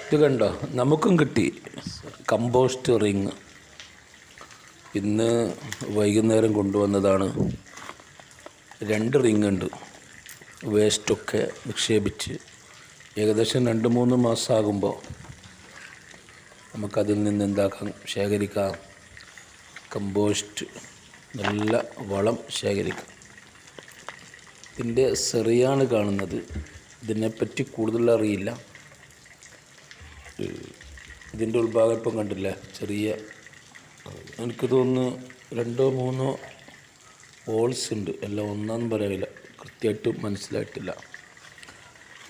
ഇത് കണ്ടോ, നമുക്കും കിട്ടി കമ്പോസ്റ്റ് റിങ്. ഇന്ന് വൈകുന്നേരം കൊണ്ടുവന്നതാണ്. 2 റിങ് ഉണ്ട്. വേസ്റ്റൊക്കെ നിക്ഷേപിച്ച് ഏകദേശം 2-3 മാസമാകുമ്പോൾ നമുക്കതിൽ നിന്ന് എന്താക്കാം, ശേഖരിക്കാം. കമ്പോസ്റ്റ്, നല്ല വളം ശേഖരിക്കാം. ഇതിൻ്റെ ചെറിയാണ് കാണുന്നത്. ഇതിനെപ്പറ്റി കൂടുതൽ അറിയില്ല. ഇതിൻ്റെ ഉൾഭാഗം ഇപ്പം കണ്ടില്ല, ചെറിയ, എനിക്ക് തോന്നുന്നു 2-3 ഹോൾസ് ഉണ്ട്. എല്ലാം ഒന്നാന്ന് പറയില്ല, കൃത്യമായിട്ട് മനസ്സിലായിട്ടില്ല.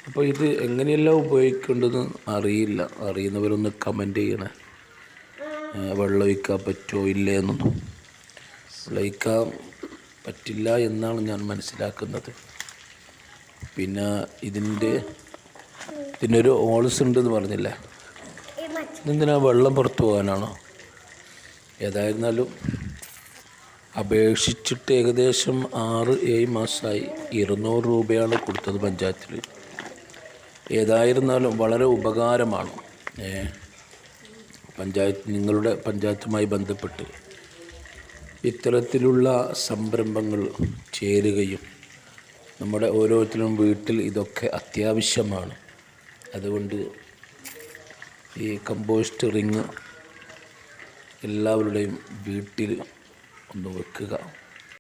അപ്പോൾ ഇത് എങ്ങനെയെല്ലാം ഉപയോഗിക്കേണ്ടതെന്ന് അറിയില്ല. അറിയുന്നവരൊന്ന് കമൻറ്റ് ചെയ്യണേ. വെള്ളം ഒഴിക്കാൻ പറ്റുമോ ഇല്ലേ എന്നൊന്നും. വെള്ളം ഒഴിക്കാൻ പറ്റില്ല എന്നാണ് ഞാൻ മനസ്സിലാക്കുന്നത്. പിന്നെ ഇതിനൊരു ഹോൾസ് ഉണ്ടെന്ന് പറഞ്ഞില്ലേ, ഇതെന്തിനാ, വെള്ളം പുറത്തു പോകാനാണോ? ഏതായിരുന്നാലും അപേക്ഷിച്ചിട്ട് ഏകദേശം 6-7 മാസമായി. 200 രൂപയാണ് കൊടുത്തത് പഞ്ചായത്തിൽ. ഏതായിരുന്നാലും വളരെ ഉപകാരമാണ്. നിങ്ങളുടെ പഞ്ചായത്തുമായി ബന്ധപ്പെട്ട് ഇത്തരത്തിലുള്ള സംരംഭങ്ങൾ ചേരുകയും നമ്മുടെ ഓരോരുത്തരും വീട്ടിൽ ഇതൊക്കെ അത്യാവശ്യമാണ്. അതുകൊണ്ട് ഈ കമ്പോസ്റ്റ് റിങ് എല്ലാവരുടെയും വീട്ടിൽ ഒന്ന് വെക്കുക.